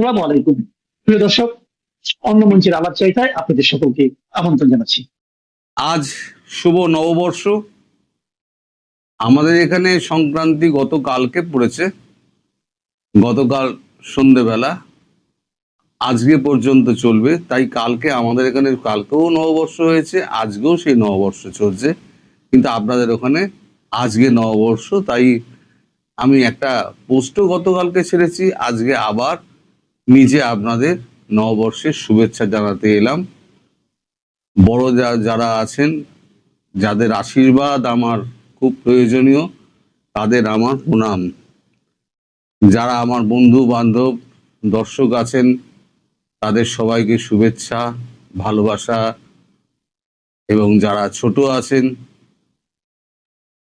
আসসালামু আলাইকুম। প্রিয় দর্শক, অন্য মঞ্চের আলাপ চাইতায় আপনাদের সকলকে আমন্ত্রণ জানাচ্ছি। আজ শুভ নববর্ষ। আমাদের এখানে সংক্রান্তি গতকালকে পড়েছে, গতকাল সন্ধেবেলা, আজকে পর্যন্ত চলবে। তাই কালকে আমাদের এখানে, কালকেও নববর্ষ হয়েছে, আজকেও সেই নববর্ষ চলছে, কিন্তু আপনাদের ওখানে আজকে নববর্ষ। তাই আমি একটা পোস্টও গতকালকে ছেড়েছি, আজকে আবার নিজে আপনাদের নববর্ষের শুভেচ্ছা জানাতে এলাম। বড় যারা আছেন, যাদের আশীর্বাদ আমার খুব প্রয়োজনীয়, তাদের আমার প্রণাম। যারা আমার বন্ধু বান্ধব দর্শক আছেন, তাদের সবাইকে শুভেচ্ছা, ভালোবাসা। এবং যারা ছোট আছেন,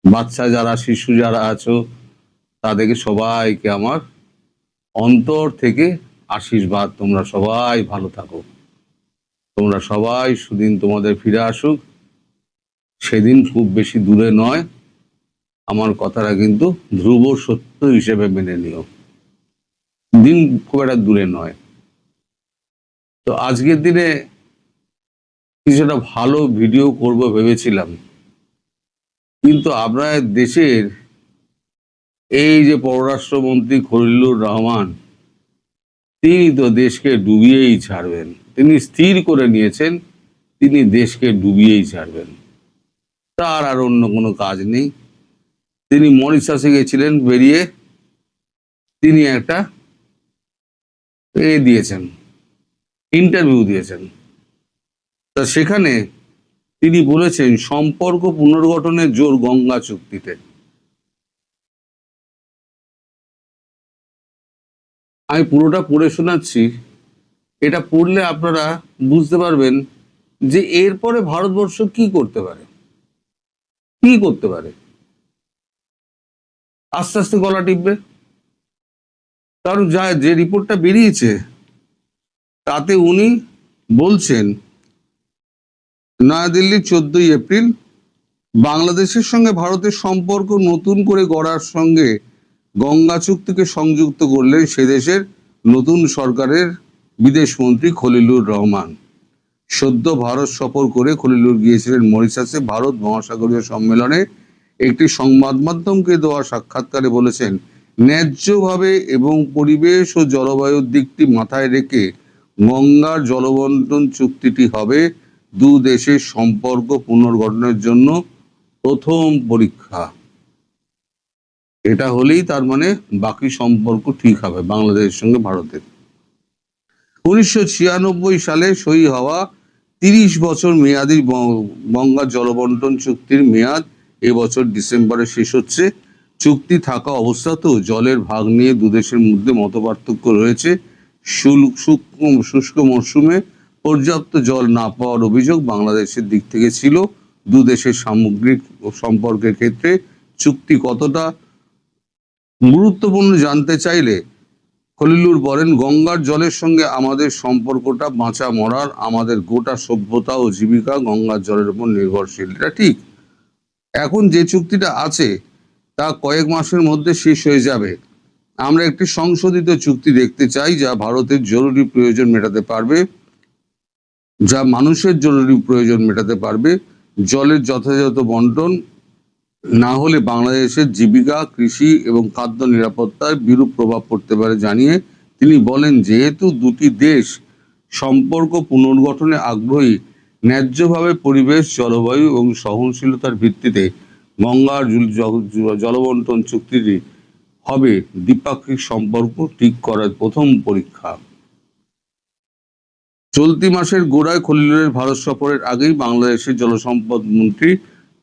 বাচ্চা যারা, শিশু যারা আছো, তাদেরকে সবাইকে আমার অন্তর থেকে আশীর্বাদ। তোমরা সবাই ভালো থাকো, তোমরা সবাই সুদিন তোমাদের ফিরে আসুক। সেদিন খুব বেশি দূরে নয়, আমার কথাটা কিন্তু ধ্রুব সত্য হিসেবে মেনে নিও। দিন খুব একটা দূরে নয়। তো আজকের দিনে কিছুটা ভালো ভিডিও করব ভেবেছিলাম, কিন্তু আপনার দেশের এই যে পররাষ্ট্রমন্ত্রী খলিলুর রহমান, তিনি তো দেশকে ডুবিয়েই ছাড়বেন। তিনি স্থির করে নিয়েছেন তিনি দেশকে ডুবিয়েই ছাড়বেন, তার আর অন্য কোনো কাজ নেই। তিনি মরিশাসে গেছিলেন, বেরিয়ে তিনি একটা দিয়েছেন, ইন্টারভিউ দিয়েছেন। তা সেখানে তিনি বলেছেন সম্পর্ক পুনর্গঠনের জোর গঙ্গা চুক্তিতে। আমি পুরোটা পড়ে শোনাচ্ছি, এটা পড়লে আপনারা বুঝতে পারবেন যে এরপরে ভারতবর্ষ কি করতে পারে, কি করতে পারে। আস্তে আস্তে গলা টিপবে, কারণ যে রিপোর্টটা বেরিয়েছে তাতে উনি বলছেন, নয়াদিল্লি 14ই এপ্রিল, বাংলাদেশের সঙ্গে ভারতের সম্পর্ক নতুন করে গড়ার সঙ্গে গঙ্গা চুক্তিকে সংযুক্ত করলেন সে দেশের নতুন সরকারের বিদেশমন্ত্রী খলিলুর রহমান। সদ্য ভারত সফর করে খলিলুর গিয়েছিলেন মরিশাসে। ভারত মহাসাগরীয় সম্মেলনে একটি সংবাদ মাধ্যমকে দেওয়া সাক্ষাৎকারে বলেছেন, ন্যায্যভাবে এবং পরিবেশ ও জলবায়ুর দিকটি মাথায় রেখে গঙ্গার জলবন্টন চুক্তিটি হবে দু দেশের সম্পর্ক পুনর্গঠনের জন্য প্রথম পরীক্ষা। এটা হলেই তার মানে বাকি সম্পর্ক ঠিক হবে বাংলাদেশের সঙ্গে ভারতের। 1996 সালে সই হওয়া 30 বছর মেয়াদী গঙ্গা জলবন্টন চুক্তির মেয়াদ এবছর ডিসেম্বরে শেষ হচ্ছে। চুক্তি থাকা অবস্থাতেও জলের ভাগ নিয়ে দুদেশের মধ্যে মতপার্থক্য রয়েছে। শুষ্ক মরশুমে পর্যাপ্ত জল না পাওয়ার অভিযোগ বাংলাদেশের দিক থেকে ছিল। দুদেশের সামগ্রিক সম্পর্কের ক্ষেত্রে চুক্তি কতটা গুরুত্বপূর্ণ জানতে চাইলে খলিলুর বলেন, গঙ্গার জলের সঙ্গে আমাদের সম্পর্কটা বাঁচা মরার, আমাদের গোটা সভ্যতা ও জীবিকা গঙ্গার জলের উপর নির্ভরশীল। এটা ঠিক। এখন যে চুক্তিটা আছে তা কয়েক মাসের মধ্যে শেষ হয়ে যাবে। আমরা একটি সংশোধিত চুক্তি দেখতে চাই যা ভারতের জরুরি প্রয়োজন মেটাতে পারবে, যা মানুষের জরুরি প্রয়োজন মেটাতে পারবে। জলের যথাযথ বন্টন না হলে বাংলাদেশের জীবিকা, কৃষি এবং খাদ্য নিরাপত্তায় বিরূপ প্রভাব পড়তে পারে জানিয়ে তিনি বলেন, যেহেতু দুটি দেশ সম্পর্ক পুনর্গঠনে আগ্রহী, ন্যায্যভাবে পরিবেশ, জলবায়ু এবং সহনশীলতার ভিত্তিতে গঙ্গার জলবন্টন চুক্তিটি হবে দ্বিপাক্ষিক সম্পর্ক ঠিক করার প্রথম পরীক্ষা। চলতি মাসের গোড়ায় খলিলুরের ভারত সফরের আগেই বাংলাদেশের জলসম্পদ মন্ত্রী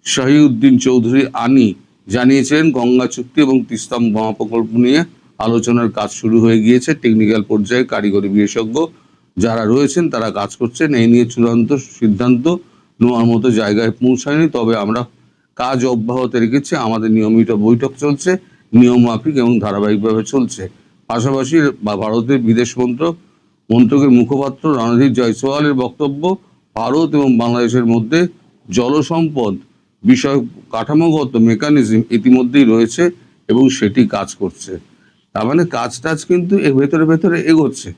শাহিউদ্দিন চৌধুরী আনি জানিয়েছেন, গঙ্গা চুক্তি এবং তিস্তা মহাপ্রকল্প নিয়ে আলোচনার কাজ শুরু হয়ে গিয়েছে। টেকনিক্যাল পর্যায়ে কারিগরি বিশেষজ্ঞ যারা রয়েছেন তারা কাজ করছেন। এই নিয়ে চূড়ান্ত সিদ্ধান্ত নেওয়ার মতো জায়গায় পৌঁছায়নি, তবে আমরা কাজ অব্যাহত রেখেছি। আমাদের নিয়মিত বৈঠক চলছে, নিয়ম মাফিক এবং ধারাবাহিকভাবে চলছে। পাশাপাশি ভারতের বিদেশ মন্ত্রকের মুখপাত্র রণধীর জয়সওয়ালের বক্তব্য, ভারত এবং বাংলাদেশের মধ্যে জলসম্পদ বিষয়ক কাঠামোগত মেকানিজম ইতিমধ্যেই রয়েছে এবং সেটি কাজ করছে। তার মানে কাজ টাজ কিন্তু এর ভেতরে ভেতরে এগোচ্ছে।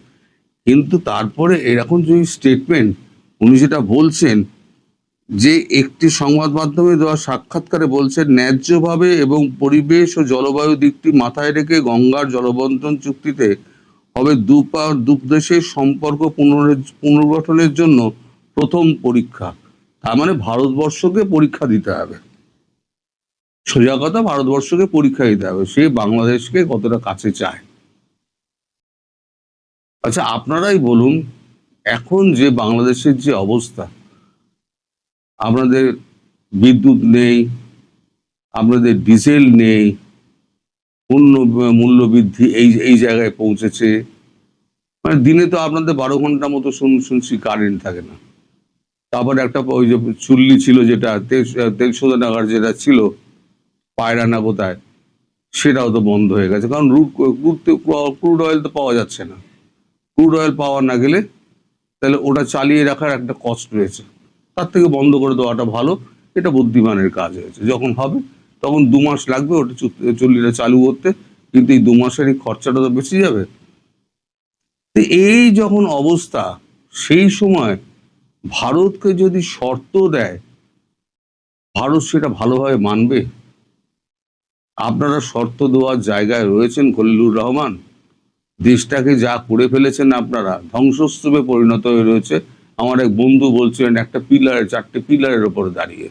কিন্তু তারপরে এরকম যে স্টেটমেন্ট উনি যেটা বলছেন, যে একটি সংবাদ মাধ্যমে দেওয়া সাক্ষাৎকারে বলছেন, ন্যায্যভাবে এবং পরিবেশ ও জলবায়ু দিকটি মাথায় রেখে গঙ্গার জলবন্টন চুক্তিতে হবে দু দেশের সম্পর্ক পুনর্গঠনের জন্য প্রথম পরীক্ষা। তার মানে ভারতবর্ষকে পরীক্ষা দিতে হবে, সোজা কথা ভারতবর্ষকে পরীক্ষা দিতে হবে সে বাংলাদেশকে কতটা কাছে চায়। আচ্ছা আপনারাই বলুন, এখন যে বাংলাদেশের যে অবস্থা, আপনাদের বিদ্যুৎ নেই, আপনাদের ডিজেল নেই, পণ্য মূল্য বৃদ্ধি এই এই জায়গায় পৌঁছেছে, মানে দিনে তো আপনাদের 12 ঘন্টা মতো শুনছি কারেন্ট থাকে না। তারপরে একটা ওই যে চুল্লি ছিল যেটা তেল শোধনাগার যেটা ছিল পায়রা না কোথায়, সেটাও তো বন্ধ হয়ে গেছে, কারণ ক্রুড অয়েল তো পাওয়া যাচ্ছে না। ক্রুড অয়েল পাওয়া না গেলে তাহলে ওটা চালিয়ে রাখার একটা কষ্ট রয়েছে, তার থেকে বন্ধ করে দেওয়াটা ভালো। এটা বুদ্ধিমানের কাজ হয়েছে, যখন হবে তখন 2 মাস লাগবে ওটা চুল্লিটা চালু করতে, কিন্তু এই 2 মাসের খরচাটা তো বেঁচে যাবে। তো এই যখন অবস্থা, সেই সময় ভারতকে যদি শর্ত দেয়, ভারত সেটা ভালোভাবে মানবে? আপনারা শর্ত দেওয়ার জায়গায় রয়েছেন খলিলুর রহমান, দেশটাকে যা করে ফেলেছেন আপনারা, ধ্বংসস্তূপে পরিণত হয়ে রয়েছে। আমার এক বন্ধু বলছিলেন একটা পিলারের 4টে পিলারের ওপরে দাঁড়িয়ে,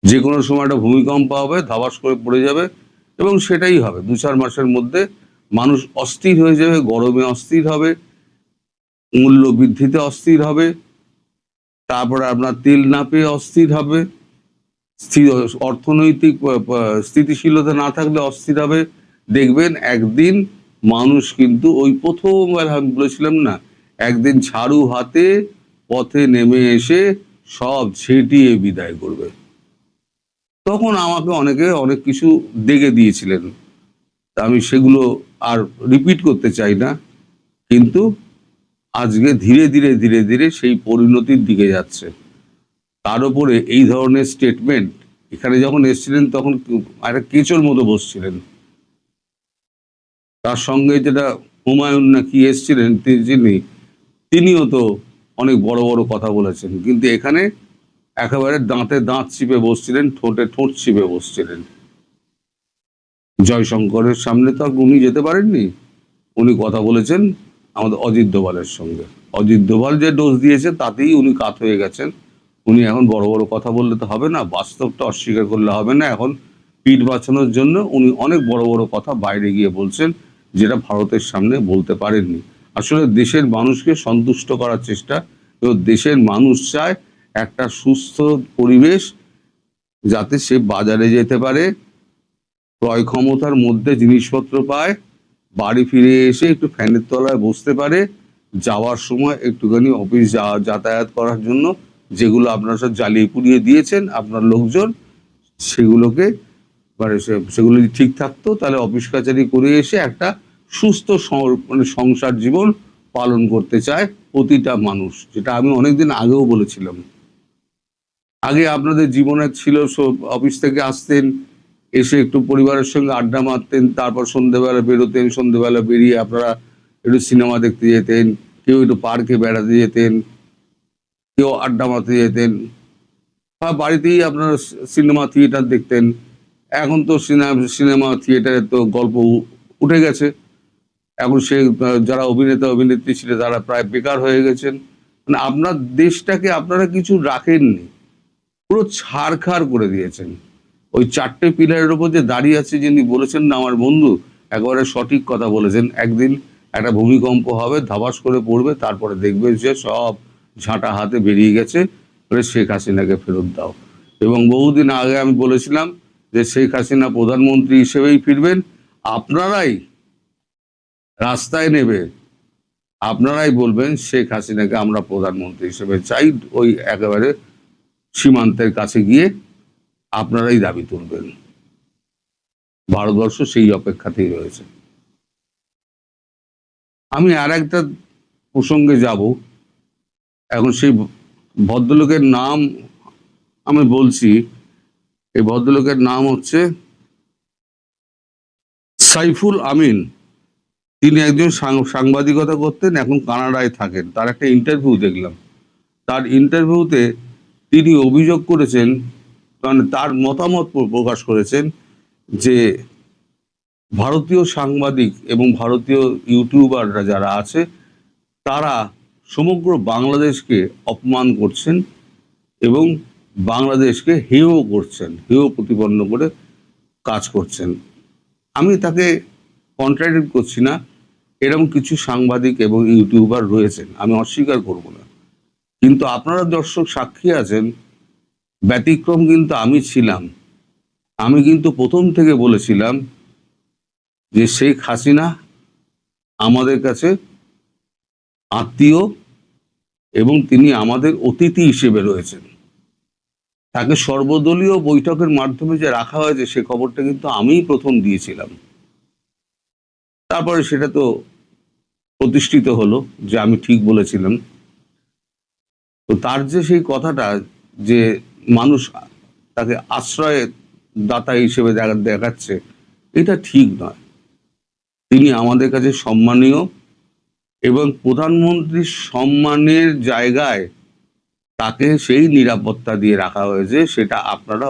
যে কোনো সময় একটা ভূমিকম্প হবে, ধাবাস করে পড়ে যাবে, এবং সেটাই হবে 2-4 মাসের মধ্যে। মানুষ অস্থির হয়ে যাবে, গরমে অস্থির হবে, মূল্য বৃদ্ধিতে অস্থির হবে, তারপরে আপনার তেল না পেয়ে অস্থির হবে, অর্থনৈতিক স্থিতিশীলতা না থাকলে অস্থির হবে। দেখবেন একদিন মানুষ কিন্তু ওই প্রথমবার আমি বলেছিলাম না, একদিন ঝাড়ু হাতে পথে নেমে এসে সব ঝেঁটিয়ে বিদায় করবে। তখন আমাকে অনেকে অনেক কিছু দেখে দিয়েছিলেন, তা আমি সেগুলো আর রিপিট করতে চাই না। কিন্তু আজকে ধীরে ধীরে ধীরে ধীরে সেই পরিণতির দিকে যাচ্ছে। তার উপরে এই ধরনের স্টেটমেন্ট, এখানে যখন এসেছিলেন তখন একটা কেঁচোর মতো বসছিলেন, তার সঙ্গে যেটা হুমায়ুন না কি এসেছিলেন তিনিও তো অনেক বড় বড় কথা বলেছেন, কিন্তু এখানে একেবারে দাঁতে দাঁত চিপে বসছিলেন, ঠোঁটে ঠোঁট চিপে বসছিলেন। জয়শঙ্করের সামনে তো আর উনি যেতে পারেননি, উনি কথা বলেছেন আমাদের অজিত দোভালের সঙ্গে। অজিত দোভাল যে ডোজ দিয়েছে তাতেই উনি কাত হয়ে গেছেন। উনি এখন বড় বড় কথা বললে তো হবে না, বাস্তবটা অস্বীকার করলে হবে না। এখন পিঠ বাঁচানোর জন্য উনি অনেক বড় বড় কথা বাইরে গিয়ে বলছেন, যেটা ভারতের সামনে বলতে পারেননি। আসলে দেশের মানুষকে সন্তুষ্ট করার চেষ্টা, এবং দেশের মানুষ চায় একটা সুস্থ পরিবেশ, যাতে সে বাজারে যেতে পারে, ক্রয় ক্ষমতার মধ্যে জিনিসপত্র পায়, বাড়ি ফিরে এসে একটু ফ্যানের তলায় বসতে পারে, যাওয়ার সময় একটুখানি অফিস যাতায়াত করার জন্য যেগুলো আপনারা সব জ্বালিয়ে পুড়িয়ে দিয়েছেন আপনার লোকজন, সেগুলোকে মানে সেগুলো যদি ঠিক থাকতো তাহলে অফিস কাচারি করে এসে একটা সুস্থ মানে সংসার জীবন পালন করতে চায় প্রতিটা মানুষ, যেটা আমি অনেকদিন আগেও বলেছিলাম। আগে আপনাদের জীবনে ছিল অফিস থেকে আসতেন, এসে একটু পরিবারের সঙ্গে আড্ডা মারতেন, তারপর সন্ধেবেলা বেরোতেন, সন্ধেবেলা বেরিয়ে আপনারা একটু সিনেমা দেখতে যেতেন, কেউ একটু পার্কে বেড়াতে যেতেন, কেউ আড্ডা মারতে যেতেন, বা বাড়িতেই আপনারা সিনেমা থিয়েটার দেখতেন। এখন তো সিনেমা থিয়েটারে তো গল্প উঠে গেছে, এখন সে যারা অভিনেতা অভিনেত্রী ছিল তারা প্রায় বেকার হয়ে গেছেন। মানে আপনার দেশটাকে আপনারা কিছু রাখেননি, পুরো ছাড়খাড় করে দিয়েছেন। ওই 4টে পিলারের ওপর যে দাঁড়িয়ে আছে, যিনি বলেছেন না আমার বন্ধু, একেবারে সঠিক কথা বলেছেন। একদিন একটা ভূমিকম্প হবে, ধাবাস করে পড়বে, তারপরে দেখবে যে সব ঝাঁটা হাতে বেরিয়ে গেছে, বলে শেখ হাসিনাকে ফেরত দাও। এবং বহুদিন আগে আমি বলেছিলাম যে শেখ হাসিনা প্রধানমন্ত্রী হিসেবেই ফিরবেন, আপনারাই রাস্তায় নেবে, আপনারাই বলবেন শেখ হাসিনাকে আমরা প্রধানমন্ত্রী হিসেবে চাই, ওই একেবারে সীমান্তের কাছে গিয়ে আপনারাই দাবি তুলবেন। ভারতবর্ষ সেই অপেক্ষাতেই রয়েছে। আমি আর একটা প্রসঙ্গে যাব, এখন সেই ভদ্রলোকের নাম আমি বলছি। এই ভদ্রলোকের নাম হচ্ছে সাইফুল আমিন, তিনি একজন সাংবাদিকতা করতেন, এখন কানাডায় থাকেন। তার একটা ইন্টারভিউ দেখলাম। তার ইন্টারভিউতে তিনি অভিযোগ করেছেন, মানে তার মতামত প্রকাশ করেছেন যে ভারতীয় সাংবাদিক এবং ভারতীয় ইউটিউবাররা যারা আছে তারা সমগ্র বাংলাদেশকে অপমান করছেন এবং বাংলাদেশকে হেয় করছেন, হেয় প্রতিপন্ন করে কাজ করছেন। আমি তাকে কন্ট্রাডিক্ট করছি না, এরকম কিছু সাংবাদিক এবং ইউটিউবার রয়েছেন, আমি অস্বীকার করব না। কিন্তু আপনারা দর্শক সাক্ষী আছেন, ব্যতিক্রম কিন্তু আমি ছিলাম। আমি কিন্তু প্রথম থেকে বলেছিলাম যে শেখ হাসিনা আমাদের কাছে আত্মীয় এবং তিনি আমাদের অতিথি হিসেবে রয়েছেন। তাকে সর্বদলীয় বৈঠকের মাধ্যমে যে রাখা হয়েছে সে খবরটা কিন্তু আমিই প্রথম দিয়েছিলাম। তারপরে সেটা তো প্রতিষ্ঠিত হলো যে আমি ঠিক বলেছিলাম। তো তার যে সেই কথাটা যে মানুষ তাকে আশ্রয় দাতা হিসেবে দেখাচ্ছে, এটা ঠিক নয়। তিনি আমাদের কাছে সম্মানীয় এবং প্রধানমন্ত্রীর সম্মানের জায়গায় তাকে সেই নিরাপত্তা দিয়ে রাখা হয়েছে, সেটা আপনারা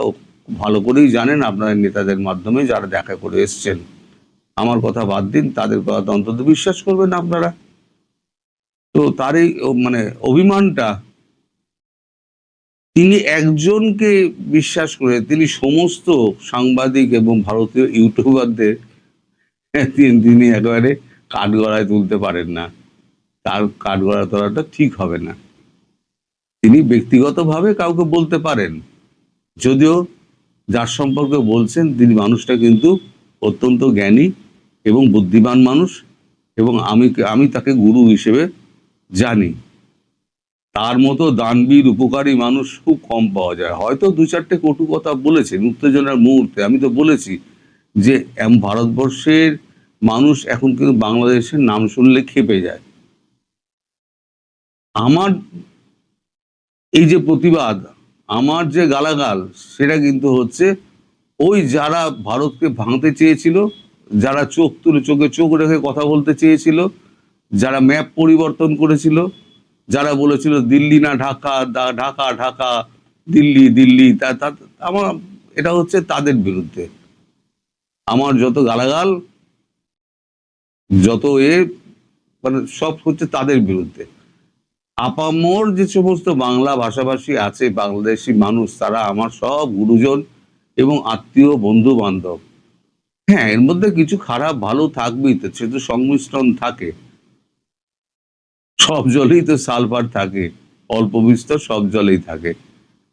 ভালো করেই জানেন, আপনাদের নেতাদের মাধ্যমে যারা দেখা করে এসছেন। আমার কথা বাদ দিন, তাদের কথা অন্তত বিশ্বাস করবেন আপনারা। তো তার এই মানে অভিমানটা, তিনি একজনকে বিশ্বাস করে তিনি সমস্ত সাংবাদিক এবং ভারতীয় ইউটিউবারদের তিনি একেবারে কাঠগড়ায় তুলতে পারেন না। তার কাঠগড়ায় তোলাটা ঠিক হবে না। তিনি ব্যক্তিগতভাবে কাউকে বলতে পারেন, যদিও যার সম্পর্কে বলছেন তিনি মানুষটা কিন্তু অত্যন্ত জ্ঞানী এবং বুদ্ধিমান মানুষ, এবং আমি তাকে গুরু হিসেবে জানি। তার মতো দানবীর উপকারী মানুষ খুব কম পাওয়া যায়। হয়তো দু চারটে কটু কথা বলেছেন উত্তেজনার মুহূর্তে। আমি তো বলেছি যে ভারতবর্ষের মানুষ এখন কিন্তু বাংলাদেশের নাম শুনলে খেপে যায়। আমার এই যে প্রতিবাদ, আমার যে গালাগাল, সেটা কিন্তু হচ্ছে ওই যারা ভারতকে ভাঙতে চেয়েছিল, যারা চোখ তুলে চোখে চোখ রেখে কথা বলতে চেয়েছিল, যারা ম্যাপ পরিবর্তন করেছিল, যারা বলেছিল দিল্লি না ঢাকা, ঢাকা ঢাকা, দিল্লি দিল্লি, আমার এটা হচ্ছে তাদের বিরুদ্ধে। আমার যত গালাগাল, যত মানে সব হচ্ছে তাদের বিরুদ্ধে। আপামর যে সমস্ত বাংলা ভাষাভাষী আছে, বাংলাদেশি মানুষ, তারা আমার সব গুরুজন এবং আত্মীয় বন্ধু বান্ধব। হ্যাঁ, এর মধ্যে কিছু খারাপ ভালো থাকবেই, তো সে তো সংমিশ্রণ থাকে। সব জলেই তো সালফার থাকে, অল্প বিস্তর সব জলেই থাকে,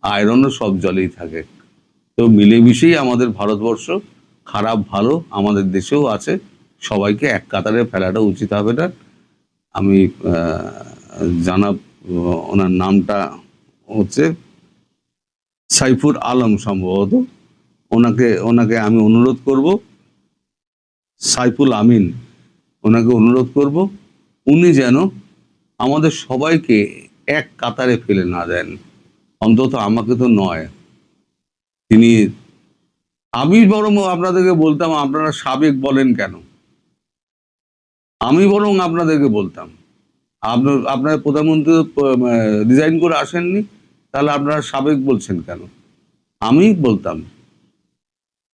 আয়রনও সব জলেই থাকে। তো মিলেমিশেই আমাদের ভারতবর্ষ, খারাপ ভালো আমাদের দেশেও আছে। সবাইকে এক কাতারে ফেলাটা উচিত হবে না। আমি জানাব, ওনার নামটা হচ্ছে সাইফুল আলম সম্ভবত, ওনাকে আমি অনুরোধ করব, সাইফুল আমিন, ওনাকে অনুরোধ করব উনি যেন আমাদের সবাইকে এক কাতারে ফেলে না দেন। অন্তত আমাকে তো নয়। তিনি, আমি বরং আপনাদেরকে বলতাম আপনারা সাবেক বলেন কেন, আমি বরং আপনাদেরকে বলতাম আপনার প্রধানমন্ত্রী রিজাইন করে আসেননি, তাহলে আপনারা সাবেক বলছেন কেন? আমি বলতাম,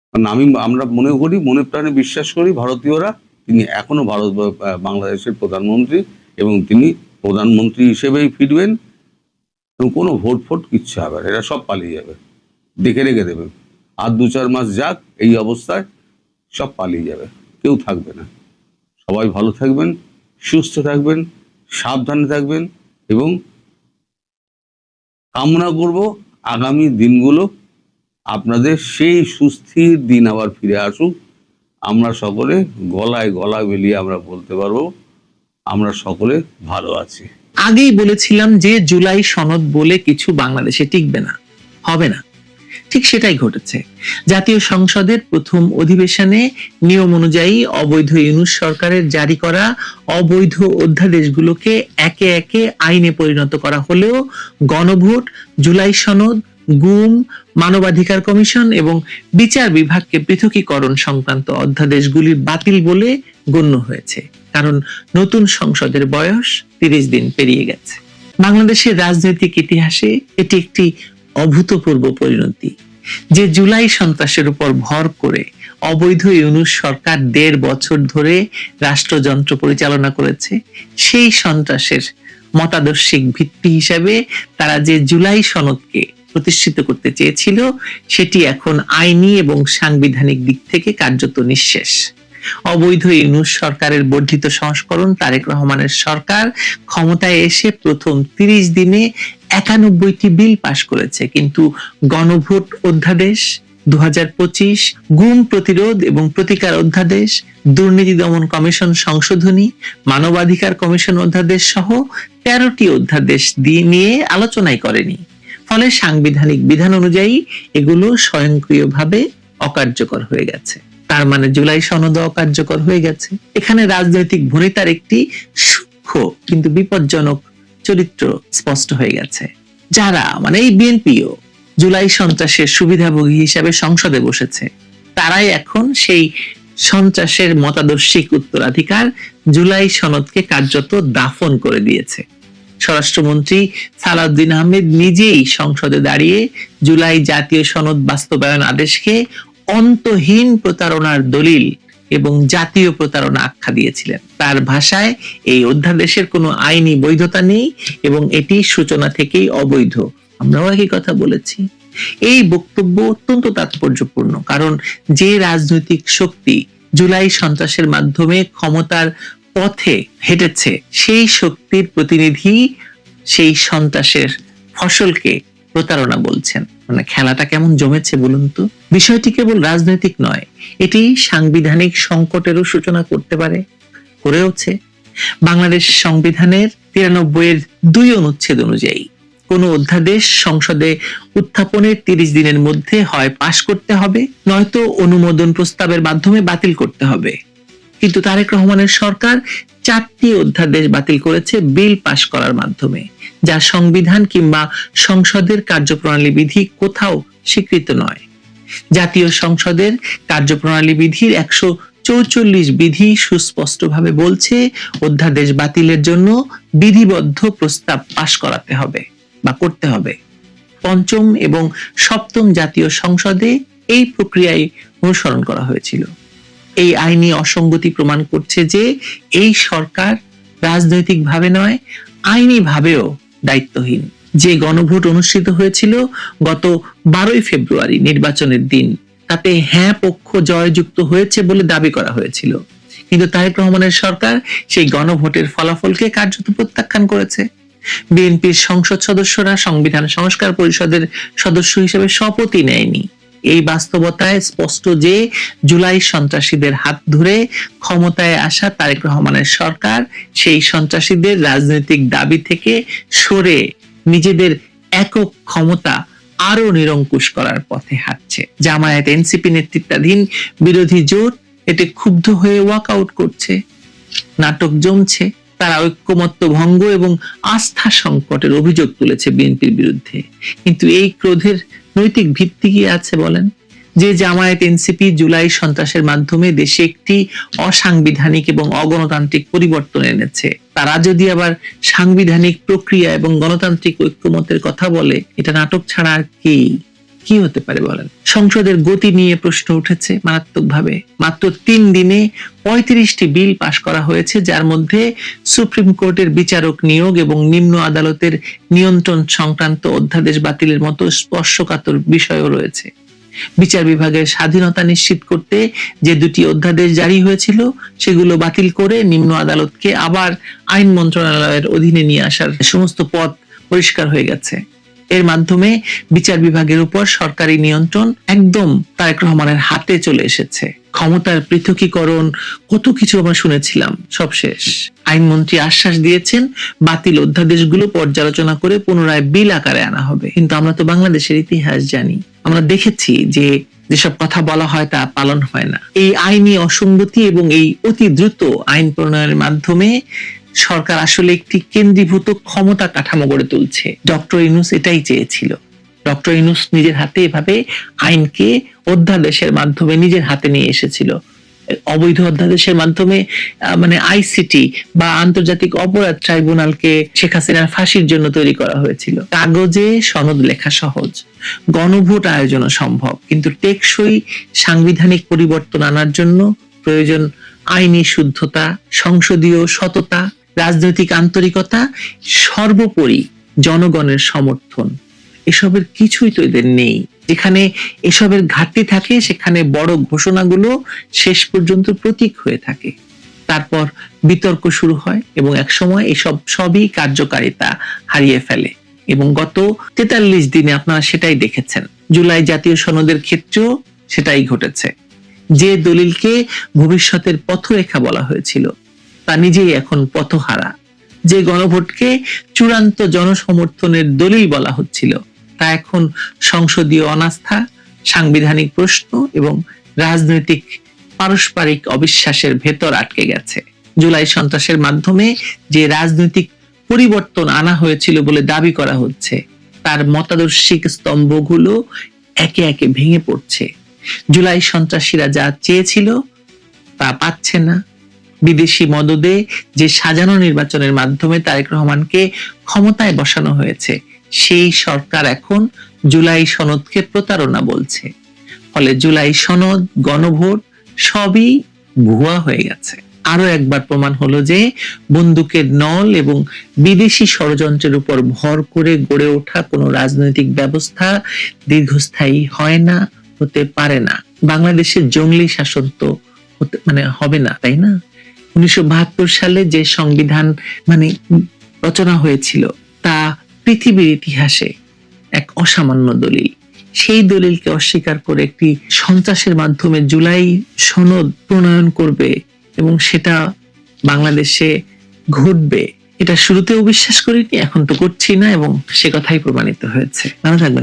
কারণ আমরা মনে করি, মনে প্রাণে বিশ্বাস করি ভারতীয়রা, তিনি এখনো বাংলাদেশের প্রধানমন্ত্রী এবং তিনি প্রধানমন্ত্রী হিসেবেই ফিরবেন এবং কোনো ভোট কিচ্ছু হবে না, এরা সব পালিয়ে যাবে, দেখে রেখে দেবে। আর 2-4 মাস যাক, এই অবস্থায় সব পালিয়ে যাবে, কেউ থাকবে না। সবাই ভালো থাকবেন, সুস্থ থাকবেন, সাবধানে থাকবেন এবং কামনা করব আগামী দিনগুলো আপনাদের সেই সুস্থির দিন আবার ফিরে আসুক। আমরা সকলে গলায় গলা মিলিয়ে আমরা বলতে পারবো আমরা সকলে ভালো আছি। আগেই বলেছিলাম যে জুলাই সনদ বলে কিছু বাংলাদেশে টিকবে না, হবে না। ঠিক সেটাই ঘটেছে। জাতীয় সংসদের প্রথম অধিবেশনে নিয়ম অনুযায়ী অবৈধ ইউনূস সরকারের জারি করা অবৈধ অধ্যাদেশগুলোকে একে একে আইনে পরিণত করা হলেও গণভোট, জুলাই সনদ, গুম, মানবাধিকার কমিশন এবং বিচার বিভাগকে পৃথকীকরণ সংক্রান্ত অধ্যাদেশগুলি বাতিল বলে গণ্য হয়েছে, কারণ নতুন সংসদের বয়স 30 দিন পেরিয়ে গেছে। বাংলাদেশের রাজনৈতিক ইতিহাসে এটি একটি অভূতপূর্ব পরিণতি যে জুলাই সন্ত্রাসের উপর ভর করে অবৈধ ইউনূস সরকার 1.5 বছর ধরে রাষ্ট্রযন্ত্র পরিচালনা করেছে। সেই সন্ত্রাসের মতাদর্শিক ভিত্তি হিসাবে তারা যে জুলাই সনদকে প্রতিষ্ঠিত করতে চেয়েছিল সেটি এখন আইনি এবং সাংবিধানিক দিক থেকে কার্যত নিঃশেষ। অবৈধ ইউনূস সরকারের বর্ধিত সংস্করণ তারেক রহমানের সরকার ক্ষমতায় এসে প্রথম 30 দিনে 91টি বিল পাশ করেছে, কিন্তু গণভোট অধ্যাদেশ 2025, গুম প্রতিরোধ এবং প্রতিকার অধ্যাদেশ, দুর্নীতি দমন কমিশন সংশোধনী, মানবাধিকার কমিশন অধ্যাদেশ সহ 13টি অধ্যাদেশ নিয়ে আলোচনাই করেনি। ফলে সাংবিধানিক বিধান অনুযায়ী এগুলো স্বয়ংক্রিয়ভাবে অকার্যকর হয়ে গেছে। তার মানে জুলাই সনদ অকার্যকর হয়ে গেছে। এখানে রাজনৈতিক ভূমিকার একটি সূক্ষ্ম কিন্তু বিপজ্জনক চরিত্র স্পষ্ট হয়ে গেছে। যারা মানে এই বিএনপিও জুলাই সন্ত্রাসের সুবিধাভোগী হিসাবে সংসদে বসেছে, তারাই এখন সেই সন্ত্রাসের মতাদর্শিক উত্তরাধিকার জুলাই সনদকে কার্যত দাফন করে দিয়েছে। স্বরাষ্ট্রমন্ত্রী সালাউদ্দিন আহমেদ নিজেই সংসদে দাঁড়িয়ে জুলাই জাতীয় সনদ বাস্তবায়ন আদেশকে অন্তহীন প্রতারণার দলিল এবং জাতীয় প্রতারণা আখ্যা দিয়েছিলেন। তার ভাষায় এই অধ্যাদেশের কোনো আইনি বৈধতা নেই এবং এটি সূচনা থেকেই অবৈধ। আমরাও একই কথা বলেছি। এই বক্তব্য অত্যন্ত তাৎপর্যপূর্ণ, কারণ যে রাজনৈতিক শক্তি জুলাই সন্ত্রাসের মাধ্যমে ক্ষমতার পথে হেঁটেছে সেই শক্তির প্রতিনিধি সেই সন্ত্রাসের ফসলকে প্রতারণা বলছেন। মানে খেলাটা কেমন জমেছে বলুন তো। বিষয়টি কেবল রাজনৈতিক নয়, এটি সাংবিধানিক সংকটেরও সূচনা করতে পারে, করেওছে। বাংলাদেশ সংবিধানের 93 এর 2 অনুচ্ছেদ অনুযায়ী কোন অধ্যাদেশ সংসদে উত্থাপনের 30 দিনের মধ্যে হয় পাশ করতে হবে, নয়তো অনুমোদন প্রস্তাবের মাধ্যমে বাতিল করতে হবে। কিন্তু তারেক রহমানের সরকার 4টি অধ্যাদেশ বাতিল করেছে বিল পাশ করার মাধ্যমে, যা সংবিধান কিংবা সংসদের কার্যপ্রণালী বিধি কোথাও স্বীকৃত নয়। জাতীয় সংসদের কার্যপ্রণালী বিধির 144 বিধি সুস্পষ্টভাবে বলছে অধ্যাদেশ বাতিলের জন্য বিধিবদ্ধ প্রস্তাব পাশ করাতে হবে বা করতে হবে। 5ম এবং 7ম জাতীয় সংসদে এই প্রক্রিয়ায় অনুসরণ করা হয়েছিল। এই আইনি অসঙ্গতি প্রমাণ করছে যে এই সরকার রাজনৈতিকভাবে নয়, আইনি ভাবেও দায়িত্বহীন। যে গণভোট অনুষ্ঠিত হয়েছিল গত 12 ফেব্রুয়ারি নির্বাচনের দিন, তাতে হ্যাঁ পক্ষ জয়যুক্ত হয়েছে বলে দাবি করা হয়েছিল, কিন্তু তারেক রহমানের সরকার সেই গণভোটের ফলাফলকে কার্যত প্রত্যাখ্যান করেছে। বিএনপির সংসদ সদস্যরা সংবিধান সংস্কার পরিষদের সদস্য হিসেবে শপথই নেয়নি। এই বাস্তবতায় স্পষ্ট যে জুলাই সন্ত্রাসীদের হাত ধরে ক্ষমতায় আসা তারেক রহমানের সরকার সেই সন্ত্রাসীদের রাজনৈতিক দাবি থেকে সরে নিজেদের একক ক্ষমতা আরো নিরঙ্কুশ করার পথে হাঁটছে। জামায়াত এনসিপি নেতৃত্বাধীন বিরোধী জোট এতে ক্ষুব্ধ হয়ে ওয়াকআউট করছে, নাটক জমছে। তারা ঐক্যমত্য ভঙ্গ এবং আস্থা সংকটের অভিযোগ তুলেছে বিএনপির বিরুদ্ধে। কিন্তু এই ক্রোধের নৈতিক ভিত্তি কি আছে বলেন? যে জামায়াত এনসিপি জুলাই সন্ত্রাসের মাধ্যমে দেশে একটি অসাংবিধানিক এবং অগণতান্ত্রিক পরিবর্তন এনেছে, তারা যদি আবার সাংবিধানিক প্রক্রিয়া এবং গণতান্ত্রিক ঐক্যমতের কথা বলে, এটা নাটক ছাড়া আর কি হতে পারে বলেন? সংসদের গতি নিয়ে প্রশ্ন উঠেছে মারাত্মকভাবে। মাত্র 3 দিনে 35টি বিল পাশ করা হয়েছে, যার মধ্যে সুপ্রিম কোর্টের বিচারক নিয়োগ এবং নিম্ন আদালতের নিয়ন্ত্রণ সংক্রান্ত অধ্যাদেশ বাতিলের মতো স্পর্শকাতর বিষয়ও রয়েছে। বিচার বিভাগের স্বাধীনতা নিশ্চিত করতে যে 2টি অধ্যাদেশ জারি হয়েছিল সেগুলো বাতিল করে নিম্ন আদালতকে আবার আইন মন্ত্রণালয়ের অধীনে নিয়ে আসার সমস্ত পথ পরিষ্কার হয়ে গেছে। এর মাধ্যমে বিচার বিভাগের উপর সরকারি নিয়ন্ত্রণ একদম তারেক রহমানের হাতে চলে এসেছে। ক্ষমতার পৃথকীকরণ, কত কিছু আমরা শুনেছিলাম, সব শেষ। আইনমন্ত্রী আশ্বাস দিয়েছেন বাতিল অধ্যাদেশগুলো পর্যালোচনা করে পুনরায় বিল আকারে আনা হবে। কিন্তু আমরা তো বাংলাদেশের ইতিহাস জানি, আমরা দেখেছি যে যেসব কথা বলা হয় তা পালন হয় না। এই আইনি অসঙ্গতি এবং এই অতি দ্রুত আইন প্রণয়নের মাধ্যমে সরকার আসলে একটি কেন্দ্রীভূত ক্ষমতা কাঠামো গড়ে তুলছে। ডক্টর ইউনূস এটাই চেয়েছিল। ডক্টর ইউনূস নিজের হাতে এভাবে আইনকে অধ্যাদেশের মাধ্যমে নিজের হাতে নিয়ে এসেছিল। অবৈধ অধ্যাদেশের মাধ্যমে মানে আইসিটি বা আন্তর্জাতিক অপরাধ ট্রাইব্যুনালকে শেখ হাসিনার ফাঁসির জন্য তৈরি করা হয়েছিল। কাগজে সনদ লেখা সহজ, গণভোট আয়োজনও সম্ভব, কিন্তু টেকসই সাংবিধানিক পরিবর্তন আনার জন্য প্রয়োজন আইনি শুদ্ধতা, সংসদীয় সততা, রাজনৈতিক আন্তরিকতা, সর্বোপরি জনগণের সমর্থন। এসবের কিছুই তো এদের নেই। যেখানে এসবের ঘাটতি থাকে সেখানে বড় ঘোষণাগুলো শেষ পর্যন্ত প্রতীক হয়ে থাকে। তারপর বিতর্ক শুরু হয় এবং এক সময় এসব সবই কার্যকারিতা হারিয়ে ফেলে। এবং গত 43 দিনে আপনারা সেটাই দেখেছেন। জুলাই জাতীয় সনদের ক্ষেত্রেও সেটাই ঘটেছে। যে দলিলকে ভবিষ্যতের পথরেখা বলা হয়েছিল তা নিজেই এখন পথহারা। যে গণভোটকে চূড়ান্ত জনসমর্থনের দলিল বলা হচ্ছিল তা এখন সংসদীয় অনাস্থা, সাংবিধানিক প্রশ্ন এবং রাজনৈতিক পারস্পরিক অবিশ্বাসের ভেতর আটকে গেছে। জুলাই সন্ত্রাসের মাধ্যমে যে রাজনৈতিক পরিবর্তন আনা হয়েছিল বলে দাবি করা হচ্ছে তার মতাদর্শিক স্তম্ভগুলো একে একে ভেঙে পড়ছে। জুলাই সন্ত্রাসীরা যা চেয়েছিল তা পাচ্ছে না। বিদেশি মদদে যে সাজানো নির্বাচনের মাধ্যমে তারেক রহমানকে ক্ষমতায় বসানো হয়েছে, সেই সরকার এখন জুলাই সনদকে প্রতারণা বলছে। ফলে জুলাই সনদ, গণভোট সবই ভুয়া হয়ে গেছে। আরো একবার প্রমাণ হলো যে বন্দুকের নল এবং বিদেশি ষড়যন্ত্রের উপর ভর করে গড়ে ওঠা কোনো রাজনৈতিক ব্যবস্থা দীর্ঘস্থায়ী হয় না, হতে পারে না। বাংলাদেশের জঙ্গলি শাসন তো হবে না, তাই না? 1972 সালে যে সংবিধান রচনা হয়েছিল তা পৃথিবীর ইতিহাসে এক অসামান্য দলিল। সেই দলিলকে অস্বীকার করে একটি সন্ত্রাসের মাধ্যমে জুলাই সনদ প্রণয়ন করবে এবং সেটা বাংলাদেশে ঘটবে, এটা শুরুতেও বিশ্বাস করিনি, এখন তো করছি না, এবং সে কথাই প্রমাণিত হয়েছে। ভালো থাকবেন।